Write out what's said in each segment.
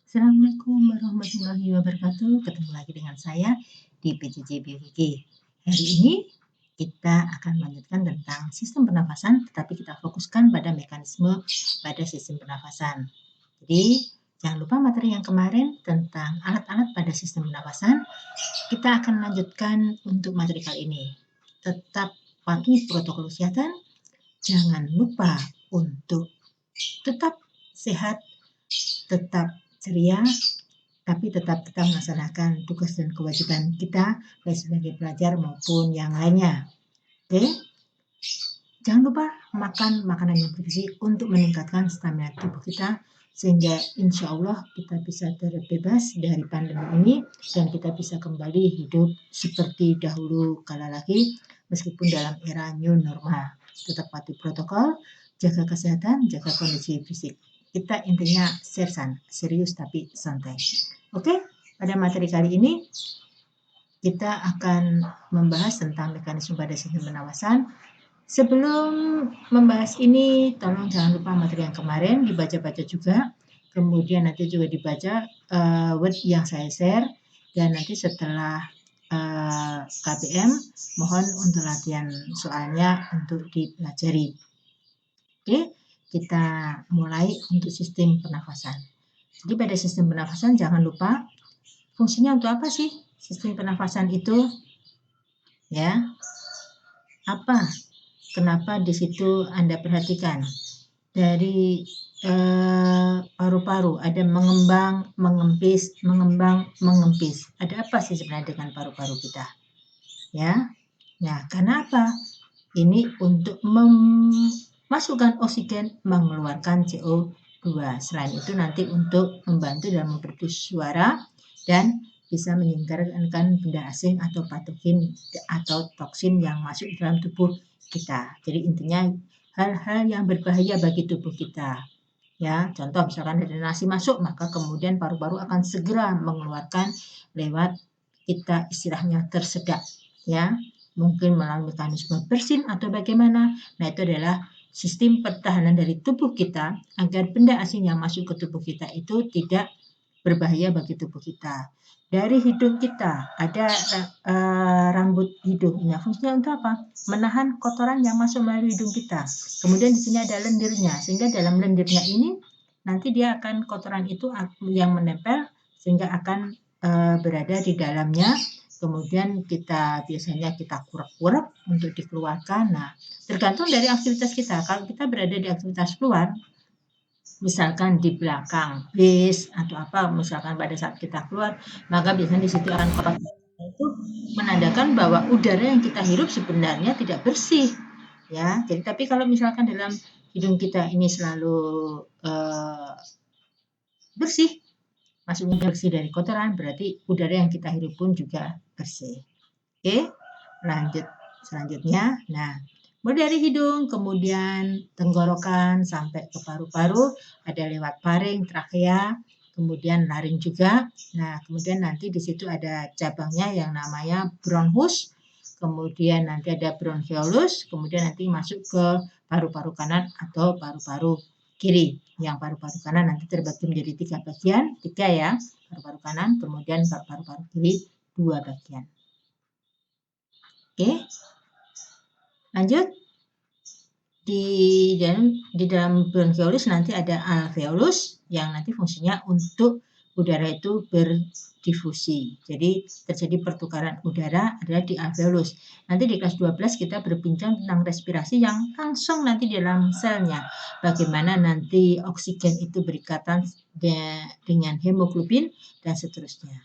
Assalamualaikum warahmatullahi wabarakatuh. Ketemu lagi dengan saya di PJJ Biologi. Hari ini kita akan melanjutkan tentang sistem pernafasan, tetapi kita fokuskan pada mekanisme pada sistem pernafasan. Jadi, jangan lupa materi yang kemarin tentang alat-alat pada sistem pernafasan. Kita akan lanjutkan untuk materi kali ini. Tetap patuhi protokol kesehatan. Jangan lupa untuk tetap sehat, tetap ceria, tapi tetap kita melaksanakan tugas dan kewajiban kita baik sebagai pelajar maupun yang lainnya. Oke? Jangan lupa makan makanan yang bergizi untuk meningkatkan stamina tubuh kita sehingga insya Allah kita bisa terbebas dari pandemi ini dan kita bisa kembali hidup seperti dahulu kala lagi meskipun dalam era new normal. Tetap patuhi protokol, jaga kesehatan, jaga kondisi fisik. Kita intinya serius tapi santai. Oke, pada materi kali ini kita akan membahas tentang mekanisme pada sistem pernafasan. Sebelum membahas ini, tolong jangan lupa materi yang kemarin dibaca-baca juga. Kemudian nanti juga dibaca word yang saya share. Dan nanti setelah KBM, mohon untuk latihan soalnya untuk dipelajari. Oke, kita mulai untuk sistem pernafasan. Jadi pada sistem pernafasan jangan lupa fungsinya untuk apa sih sistem pernafasan itu? Ya, apa? Kenapa di situ Anda perhatikan dari paru-paru ada mengembang, mengempis, mengembang, mengempis. Ada apa sih sebenarnya dengan paru-paru kita? Ya, nah karena apa? Ini untuk memasukkan oksigen, mengeluarkan CO2. Selain itu nanti untuk membantu dalam memproduksi suara dan bisa menyingkirkan benda asing atau patogen atau toksin yang masuk dalam tubuh kita. Jadi intinya hal-hal yang berbahaya bagi tubuh kita. Ya, contoh misalkan ada nasi masuk, maka kemudian paru-paru akan segera mengeluarkan lewat kita istilahnya tersedak. Ya, mungkin melalui mekanisme bersin atau bagaimana. Nah, itu adalah sistem pertahanan dari tubuh kita agar benda asing yang masuk ke tubuh kita itu tidak berbahaya bagi tubuh kita. Dari hidung kita ada rambut hidung. Nah, fungsinya untuk apa? Menahan kotoran yang masuk melalui hidung kita. Kemudian di sini ada lendirnya, sehingga dalam lendirnya ini nanti dia akan kotoran itu yang menempel sehingga akan berada di dalamnya. Kemudian biasanya kita kurap-kurap untuk dikeluarkan. Nah, tergantung dari aktivitas kita. Kalau kita berada di aktivitas luar, misalkan di belakang bis atau apa, misalkan pada saat kita keluar, maka biasanya di situ akan kotor. Itu menandakan bahwa udara yang kita hirup sebenarnya tidak bersih, ya. Jadi tapi kalau misalkan dalam hidung kita ini selalu bersih, masuknya bersih dari kotoran, berarti udara yang kita hirup pun juga bersih. Oke, lanjut selanjutnya. Nah, mulai dari hidung, kemudian tenggorokan sampai ke paru-paru, ada lewat faring, trakea, kemudian laring juga. Nah, kemudian nanti di situ ada cabangnya yang namanya bronchus, kemudian nanti ada bronchiolus, kemudian nanti masuk ke paru-paru kanan atau paru-paru kiri. Yang paru-paru kanan nanti terbagi menjadi 3 bagian, 3 ya, paru-paru kanan, kemudian paru-paru kiri 2 bagian. Oke, lanjut. Di dalam bronchiolus nanti ada alveolus yang nanti fungsinya untuk udara itu berdifusi. Jadi terjadi pertukaran udara adalah di alveolus. Nanti di kelas 12 kita berbincang tentang respirasi yang langsung nanti di dalam selnya. Bagaimana nanti oksigen itu berikatan dengan hemoglobin dan seterusnya.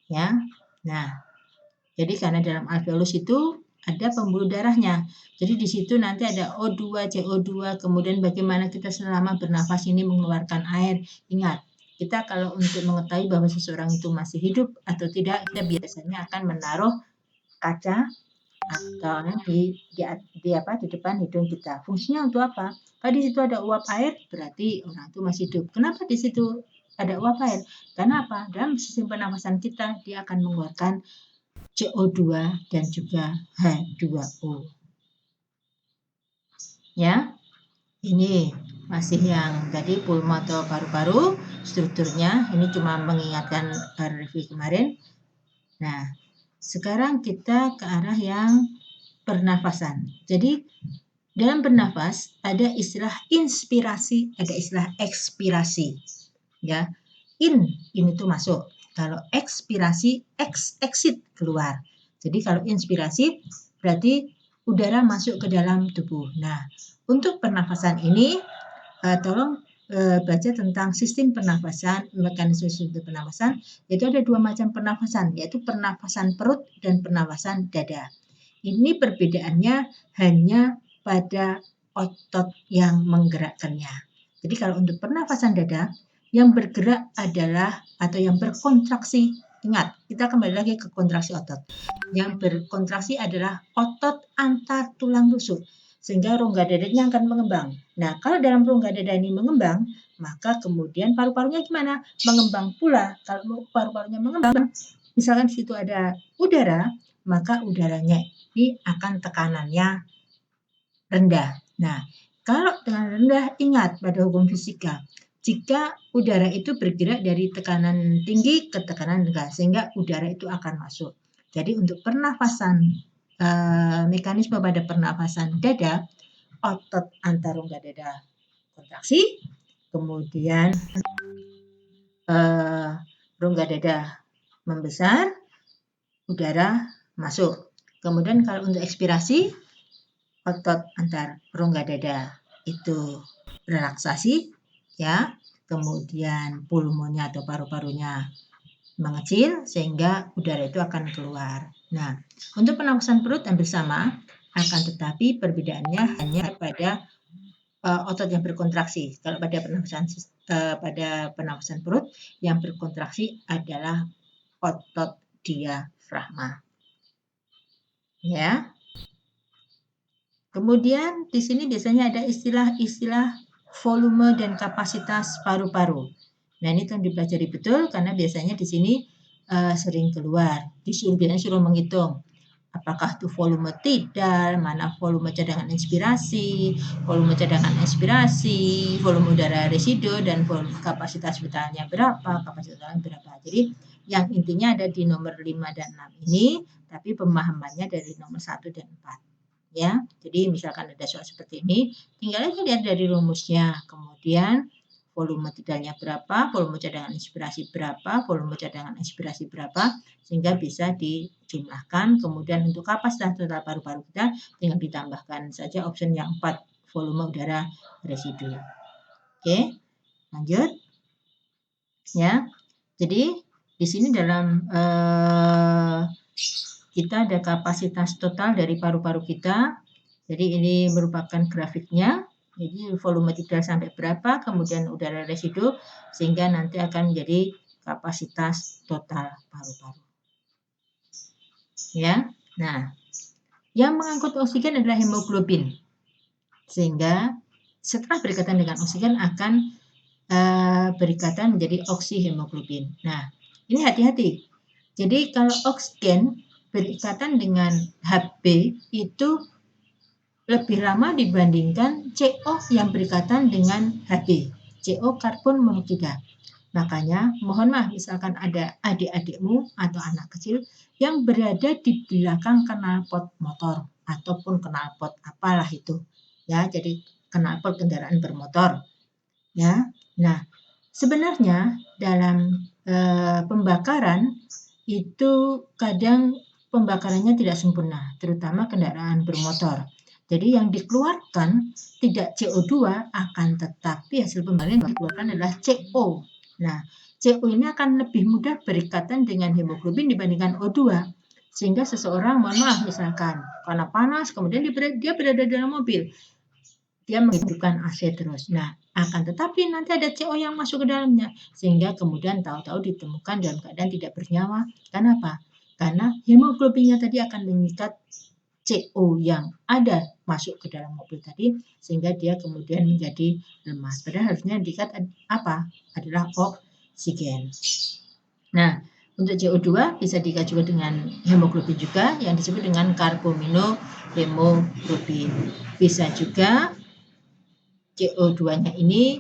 Ya. Nah, jadi karena dalam alveolus itu ada pembuluh darahnya. Jadi di situ nanti ada O2, CO2, kemudian bagaimana kita selama bernafas ini mengeluarkan air. Ingat, kita kalau untuk mengetahui bahwa seseorang itu masih hidup atau tidak, kita biasanya akan menaruh kaca atau di depan hidung kita. Fungsinya untuk apa? Kalau di situ ada uap air, berarti orang itu masih hidup. Kenapa di situ ada uap air? Karena apa? Dalam sistem pernafasan kita, dia akan mengeluarkan CO2 dan juga H2O. Ya, ini Masih yang tadi pulma atau paru-paru, strukturnya ini cuma mengingatkan review kemarin. Nah, sekarang kita ke arah yang pernafasan. Jadi dalam bernafas ada istilah inspirasi, ada istilah ekspirasi. Ya, in itu masuk. Kalau ekspirasi, exit keluar. Jadi kalau inspirasi berarti udara masuk ke dalam tubuh. Nah, untuk pernafasan ini tolong baca tentang sistem pernafasan, mekanisme sistem pernafasan, yaitu ada dua macam pernafasan, yaitu pernafasan perut dan pernafasan dada. Ini perbedaannya hanya pada otot yang menggerakkannya. Jadi kalau untuk pernafasan dada, yang bergerak adalah atau yang berkontraksi, ingat, kita kembali lagi ke kontraksi otot. Yang berkontraksi adalah otot antar tulang rusuk, sehingga rongga dadanya akan mengembang. Nah, kalau dalam rongga dada ini mengembang, maka kemudian paru-parunya gimana? Mengembang pula. Kalau paru-parunya mengembang, misalkan di situ ada udara, maka udaranya ini akan tekanannya rendah. Nah, kalau tekanan rendah, ingat pada hukum fisika, jika udara itu bergerak dari tekanan tinggi ke tekanan rendah, sehingga udara itu akan masuk. Jadi untuk pernafasan, mekanisme pada pernafasan dada, otot antar rongga dada kontraksi, kemudian rongga dada membesar, udara masuk. Kemudian kalau untuk ekspirasi, otot antar rongga dada itu relaksasi, ya. Kemudian pulmonya atau paru-parunya mengecil sehingga udara itu akan keluar. Nah, untuk pernafasan perut hampir sama, akan tetapi perbedaannya hanya pada otot yang berkontraksi. Kalau pada pernafasan perut yang berkontraksi adalah otot diafragma. Ya. Kemudian di sini biasanya ada istilah-istilah volume dan kapasitas paru-paru. Nah, ini kan dipelajari betul karena biasanya di sini sering keluar. Biasanya suruh menghitung apakah itu volume tidal, mana volume cadangan inspirasi, volume cadangan expirasi, volume udara residu, dan volume kapasitas vitalnya berapa, kapasitas vitalnya berapa. Jadi yang intinya ada di nomor 5 dan 6 ini, tapi pemahamannya dari nomor 1 dan 4. Ya, jadi misalkan ada soal seperti ini, tinggal aja lihat dari rumusnya. Kemudian volume tidalnya berapa, volume cadangan inspirasi berapa, volume cadangan inspirasi berapa, sehingga bisa dijumlahkan. Kemudian untuk kapasitas total paru-paru kita tinggal ditambahkan saja option yang 4, volume udara residu. Oke, lanjut. Ya, jadi di sini dalam kita ada kapasitas total dari paru-paru kita. Jadi ini merupakan grafiknya. Jadi volume tidal sampai berapa, kemudian udara residu, sehingga nanti akan menjadi kapasitas total paru-paru. Ya, nah, yang mengangkut oksigen adalah hemoglobin, sehingga setelah berikatan dengan oksigen akan berikatan menjadi oksihemoglobin. Nah, ini hati-hati. Jadi kalau oksigen berikatan dengan Hb itu lebih lama dibandingkan CO yang berikatan dengan Hb, CO karbon monoksida. Makanya mohon maaf misalkan ada adik-adikmu atau anak kecil yang berada di belakang knalpot motor ataupun knalpot apalah itu. Ya, jadi knalpot kendaraan bermotor. Ya. Nah, sebenarnya dalam pembakaran itu kadang pembakarannya tidak sempurna, terutama kendaraan bermotor. Jadi yang dikeluarkan tidak CO2 akan tetapi hasil pembakaran yang dikeluarkan adalah CO. Nah, CO ini akan lebih mudah berikatan dengan hemoglobin dibandingkan O2. Sehingga seseorang, mohon maaf misalkan, karena panas, kemudian dia berada dalam mobil, dia menghidupkan AC terus. Nah, akan tetapi nanti ada CO yang masuk ke dalamnya, sehingga kemudian tahu-tahu ditemukan dalam keadaan tidak bernyawa. Kenapa? Karena hemoglobinnya tadi akan mengikat CO yang ada masuk ke dalam mobil tadi, sehingga dia kemudian menjadi lemas. Padahal harusnya diikat apa? Adalah oksigen. Nah, untuk CO2 bisa diikat juga dengan hemoglobin juga, yang disebut dengan karbaminohemoglobin. Bisa juga CO2-nya ini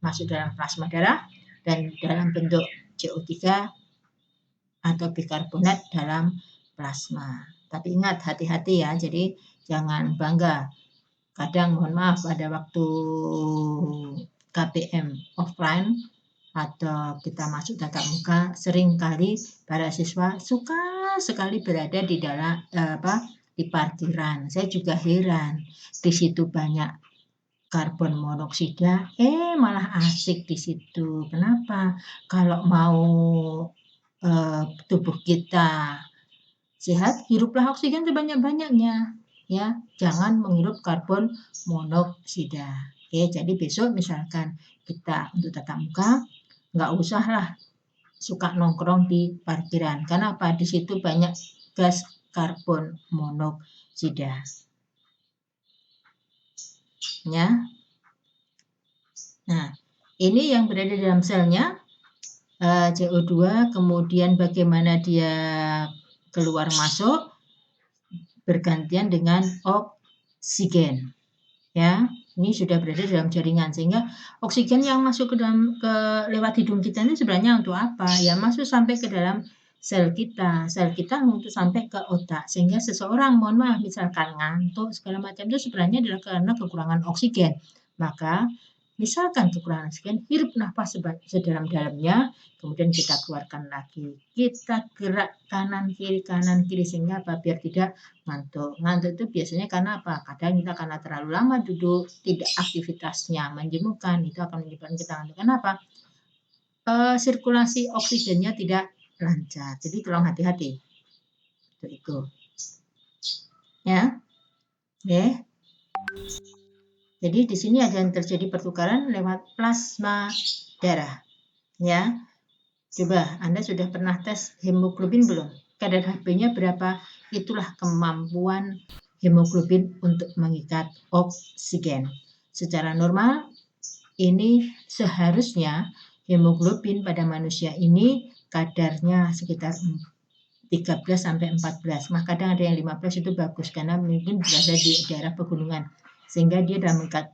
masuk dalam plasma darah dan dalam bentuk CO3 atau bikarbonat dalam plasma. Tapi ingat, hati-hati ya, jadi jangan bangga. Kadang mohon maaf pada waktu KBM offline atau kita masuk tatap muka, seringkali para siswa suka sekali berada di dalam di parkiran. Saya juga heran, di situ banyak karbon monoksida, malah asik di situ. Kenapa? Kalau mau tubuh kita sehat, hiruplah oksigen sebanyak-banyaknya, ya. Jangan menghirup karbon monoksida. Oke, jadi besok misalkan kita untuk tatap muka, nggak usahlah suka nongkrong di parkiran. Karena apa? Di situ banyak gas karbon monoksida. Ya. Nah, ini yang berada dalam selnya, CO2, kemudian bagaimana dia keluar masuk bergantian dengan oksigen. Ya, ini sudah berada dalam jaringan sehingga oksigen yang masuk lewat hidung kita ini sebenarnya untuk apa? Ya masuk sampai ke dalam sel kita untuk sampai ke otak sehingga seseorang mohon maaf misalkan ngantuk segala macam itu sebenarnya adalah karena kekurangan oksigen. Maka misalkan kekurangan oksigen, hirup nafas sedalam-dalamnya, kemudian kita keluarkan lagi. Kita gerak kanan kiri sehingga apa? Biar tidak ngantuk. Ngantuk itu biasanya karena apa? Kadang kita karena terlalu lama duduk, tidak aktivitasnya menjemukan, itu akan menyebabkan kita ngantuk. Kenapa? Sirkulasi oksigennya tidak lancar. Jadi tolong hati-hati. Itu. Ya. Oke. Jadi di sini ada yang terjadi pertukaran lewat plasma darah. Ya. Coba Anda sudah pernah tes hemoglobin belum? Kadar Hb-nya berapa? Itulah kemampuan hemoglobin untuk mengikat oksigen. Secara normal, ini seharusnya hemoglobin pada manusia ini kadarnya sekitar 13 sampai 14. Maka kadang ada yang 15 itu bagus karena mungkin berada di daerah pegunungan. Sehingga dia dalam mengikat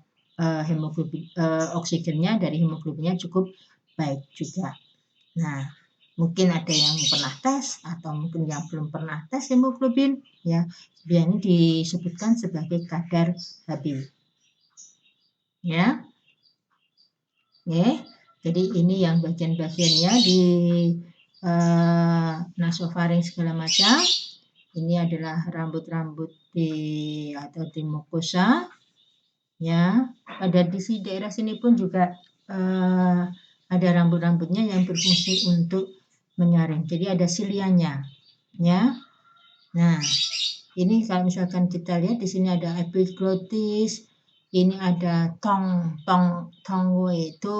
hemoglobin oksigennya dari hemoglobinnya cukup baik juga. Nah, mungkin ada yang pernah tes atau mungkin yang belum pernah tes hemoglobin, ya, ini disebutkan sebagai kadar Hb. Ya, jadi ini yang bagian-bagiannya di nasofaring segala macam. Ini adalah rambut-rambut atau di mukosa. Ya, ada di daerah sini pun juga ada rambut-rambutnya yang berfungsi untuk menyaring. Jadi ada silianya, ya. Nah, ini kalau misalkan kita lihat di sini ada epiglotis, ini ada tong itu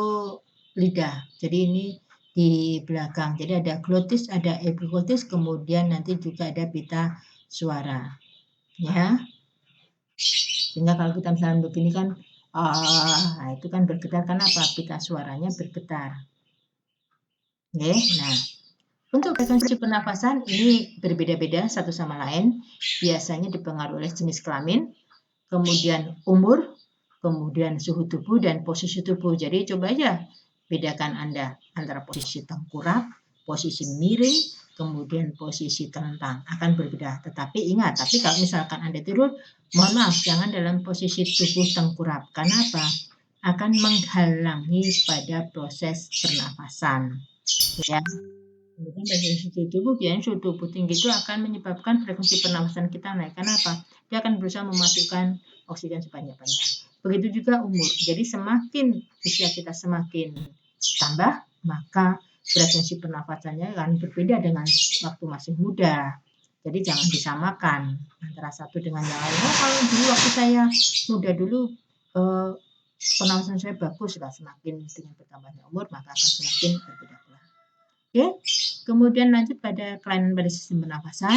lidah. Jadi ini di belakang. Jadi ada glotis, ada epiglotis, kemudian nanti juga ada pita suara, ya. Sehingga kalau kita misalnya begini kan, itu kan bergetar karena apa? Pita suaranya bergetar. Oke, nah untuk frekuensi pernafasan ini berbeda-beda satu sama lain. Biasanya dipengaruhi oleh jenis kelamin, kemudian umur, kemudian suhu tubuh dan posisi tubuh. Jadi coba aja bedakan Anda antara posisi tengkurap, posisi miring, kemudian posisi telentang akan berbeda. Tetapi ingat, tapi kalau misalkan Anda tidur, mohon maaf jangan dalam posisi tubuh tengkurap. Karena apa? Akan menghalangi pada proses pernafasan. Ya. Kemudian dari suhu tubuh, biasanya suhu tubuh tinggi itu akan menyebabkan frekuensi pernafasan kita naik. Kenapa? Dia akan berusaha memasukkan oksigen sebanyak-banyaknya. Begitu juga umur. Jadi semakin usia kita semakin tambah, maka frekuensi pernafasannya akan berbeda dengan waktu masih muda. Jadi jangan disamakan antara satu dengan yang lain. Oh, kalau dulu waktu saya muda dulu pernafasan saya bagus lah. Semakin dengan bertambahnya umur maka akan semakin berbeda pula. Oke, kemudian lanjut pada kelainan pada sistem pernafasan.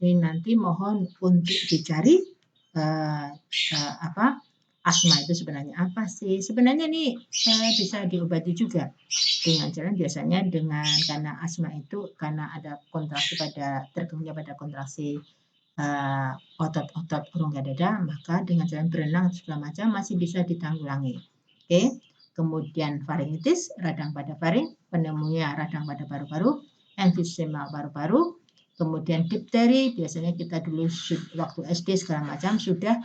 Ini nanti mohon untuk dicari asma itu sebenarnya apa sih? Sebenarnya ini bisa diobati juga dengan cara biasanya karena asma itu karena ada kontraksi terganggunya pada kontraksi otot-otot rongga dada, maka dengan cara berenang segala macam masih bisa ditanggulangi. Oke. Kemudian faringitis, radang pada faring, pneumonia, radang pada paru-paru, emfisema paru-paru, kemudian difteri, biasanya kita dulu waktu SD segala macam sudah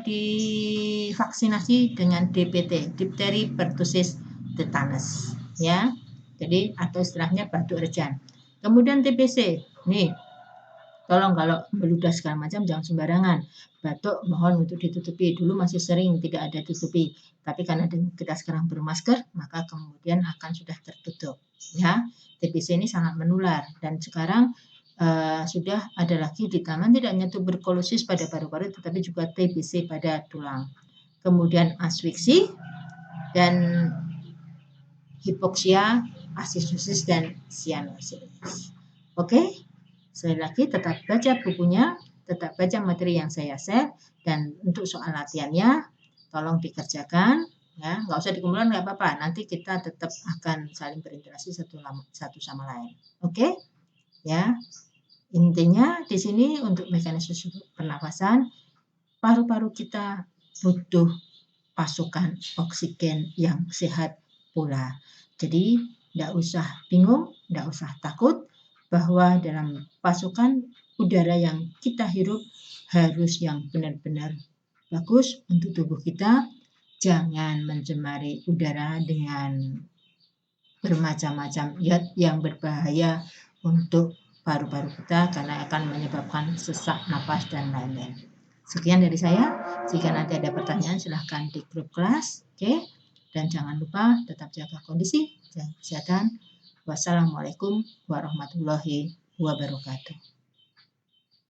divaksinasi dengan DPT, difteri pertussis tetanus, ya. Jadi atau istilahnya batuk rejan. Kemudian TBC, nih, tolong kalau meludah segala macam jangan sembarangan. Batuk mohon untuk ditutupi. Dulu masih sering tidak ada tutupi, tapi karena kita sekarang bermasker, maka kemudian akan sudah tertutup. Ya, TBC ini sangat menular dan sekarang sudah ada lagi di tangan tidak hanya tuberkulosis pada paru-paru, tetapi juga TBC pada tulang. Kemudian asfiksi dan hipoksia, asistosis dan sianosis. Oke. Sekali lagi tetap baca bukunya, tetap baca materi yang saya share, dan untuk soal latihannya tolong dikerjakan, ya, nggak usah dikumpulkan nggak apa-apa, nanti kita tetap akan saling berinteraksi satu sama lain. Oke, ya. Intinya di sini untuk mekanisme pernafasan, paru-paru kita butuh pasokan oksigen yang sehat pula. Jadi tidak usah bingung, tidak usah takut bahwa dalam pasokan udara yang kita hirup harus yang benar-benar bagus untuk tubuh kita. Jangan mencemari udara dengan bermacam-macam zat yang berbahaya untuk paru-paru kita karena akan menyebabkan sesak napas dan lain-lain. Sekian dari saya. Jika nanti ada pertanyaan silahkan di grup kelas. Oke? Dan jangan lupa tetap jaga kondisi, jaga kesehatan. Wassalamualaikum warahmatullahi wabarakatuh.